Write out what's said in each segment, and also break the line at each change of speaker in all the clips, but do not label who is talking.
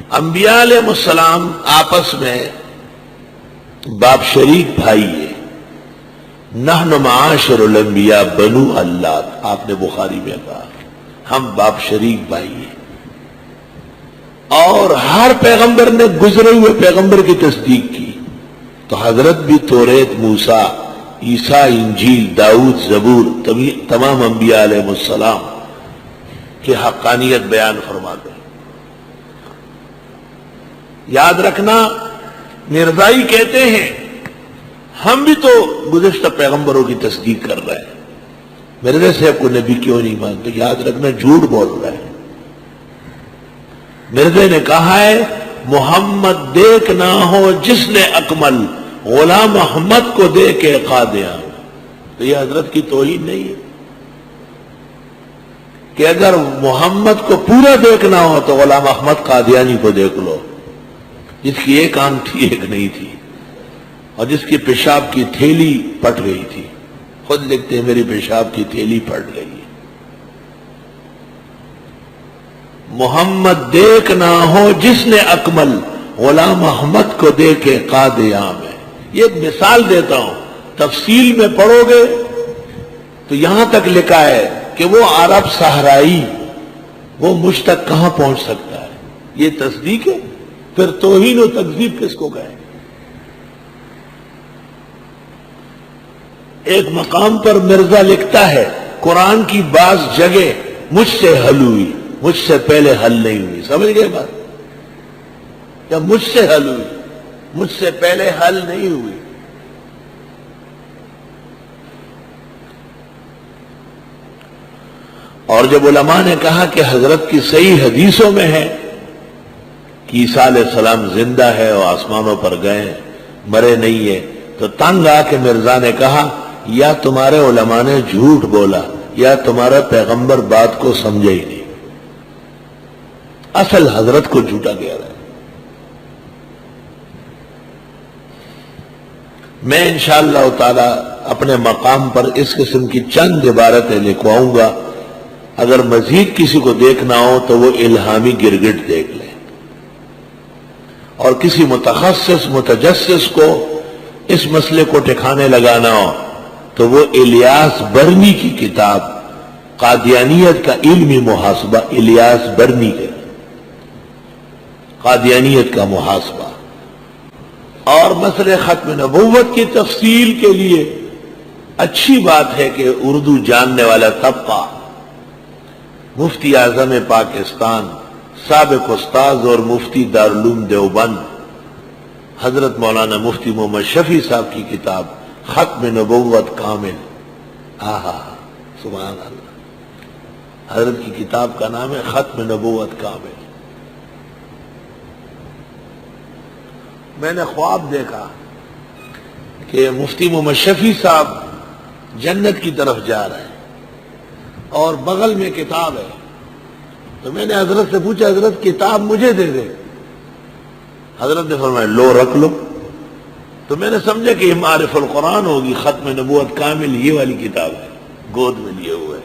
انبیاء علیہ السلام آپس میں باپ شریک بھائی ہے. نحن معاشر الانبیاء بنو اللہ، آپ نے بخاری میں کہا ہم باپ شریک بھائی ہیں. اور ہر پیغمبر نے گزرے ہوئے پیغمبر کی تصدیق کی. تو حضرت بھی توریت، موسیٰ، عیسیٰ، انجیل، داؤد، زبور، تمام انبیاء علیہ السلام کی حقانیت بیان فرماتے ہیں. یاد رکھنا، مرزائی کہتے ہیں ہم بھی تو گزشتہ پیغمبروں کی تصدیق کر رہے ہیں، مرزا صاحب کو نبی کیوں نہیں مانتے؟ یاد رکھنا جھوٹ بول رہے ہیں. مرزا نے کہا ہے محمد دیکھ نہ ہو جس نے اکمل، غلام محمد کو دے کے قادیاں. تو یہ حضرت کی توہین نہیں ہے کہ اگر محمد کو پورا دیکھنا ہو تو غلام احمد قادیانی کو دیکھ لو، جس کی ایک آنکھ تھی ایک نہیں تھی، اور جس کی پیشاب کی تھیلی پھٹ گئی تھی. خود لکھتے ہیں میری پیشاب کی تھیلی پھٹ گئی ہے. محمد دیکھ نہ ہو جس نے اکمل، غلام احمد کو دے کے قادیام ہے. یہ ایک مثال دیتا ہوں، تفصیل میں پڑھو گے تو یہاں تک لکھا ہے کہ وہ عرب صحرائی وہ مجھ تک کہاں پہنچ سکتا ہے. یہ تصدیق ہے. پھر توہین و تکذیب کس کو کہیں؟ ایک مقام پر مرزا لکھتا ہے قرآن کی بعض جگہ مجھ سے حل ہوئی، مجھ سے پہلے حل نہیں ہوئی. سمجھ گئے بات؟ کیا مجھ سے حل ہوئی، مجھ سے پہلے حل نہیں ہوئی. اور جب علماء نے کہا کہ حضرت کی صحیح حدیثوں میں ہے کہ عیسیٰ علیہ السلام زندہ ہے اور آسمانوں پر گئے ہیں، مرے نہیں ہے، تو تنگ آ کے مرزا نے کہا یا تمہارے علماء نے جھوٹ بولا یا تمہارا پیغمبر بات کو سمجھے ہی نہیں. اصل حضرت کو جھوٹا کہہ رہا ہے. میں انشاءاللہ تعالی اپنے مقام پر اس قسم کی چند عبارتیں لکھواؤں گا. اگر مزید کسی کو دیکھنا ہو تو وہ الہامی گرگٹ دیکھ لیں، اور کسی متخصص متجسس کو اس مسئلے کو ٹھکانے لگانا ہو تو وہ الیاس برنی کی کتاب قادیانیت کا علمی محاسبہ، الیاس برنی کے قادیانیت کا محاسبہ. اور مسئلے ختم نبوت کی تفصیل کے لیے اچھی بات ہے کہ اردو جاننے والا طبقہ مفتی اعظم پاکستان، سابق استاذ اور مفتی دارالعلوم دیوبند حضرت مولانا مفتی محمد شفیع صاحب کی کتاب ختم نبوت کامل، سبحان اللہ، حضرت کی کتاب کا نام ہے ختم نبوت کامل. میں نے خواب دیکھا کہ مفتی محمد شفیع صاحب جنت کی طرف جا رہے ہیں اور بغل میں کتاب ہے. تو میں نے حضرت سے پوچھا حضرت کتاب مجھے دے دے. حضرت نے فرمایا لو رکھ لو. تو میں نے سمجھا کہ یہ معرف القرآن ہوگی، ختم نبوت کامل یہ والی کتاب ہے، گود میں لیے ہوئے.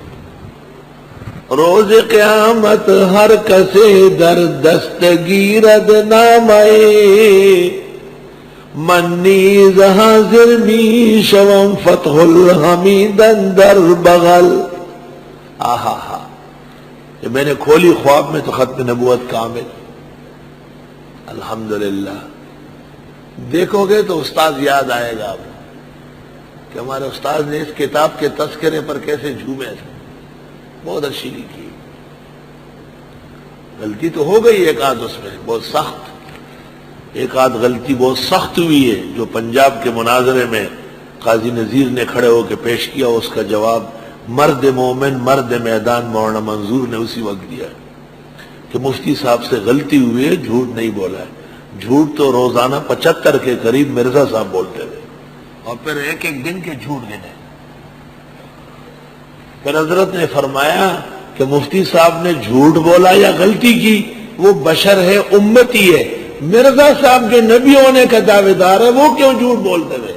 روز قیامت ہر کسے در دستگیرد نامے، من نیز حاضر می شوم فتح الحمیدن در بغل. کہ میں نے کھولی خواب میں تو ختم نبوت کامل. الحمدللہ دیکھو گے تو استاذ یاد آئے گا آپ کہ ہمارے استاذ نے اس کتاب کے تذکرے پر کیسے جھومے تھے. بہت اچھی لکھی. غلطی تو ہو گئی ایک آدھ اس میں بہت سخت، ایک آدھ غلطی بہت سخت ہوئی ہے جو پنجاب کے مناظرے میں قاضی نذیر نے کھڑے ہو کے پیش کیا. اس کا جواب مرد مومن مرد میدان مولانا منظور نے اسی وقت دیا کہ مفتی صاحب سے غلطی ہوئی ہے، جھوٹ نہیں بولا ہے. جھوٹ تو روزانہ 75 کے قریب مرزا صاحب بولتے تھے اور پھر ایک ایک دن کے جھوٹ گنے. پھر حضرت نے فرمایا کہ مفتی صاحب نے جھوٹ بولا یا غلطی کی، وہ بشر ہے، امتی ہے. مرزا صاحب جو نبی ہونے کا دعوے دار ہے وہ کیوں جھوٹ بولتے ہوئے؟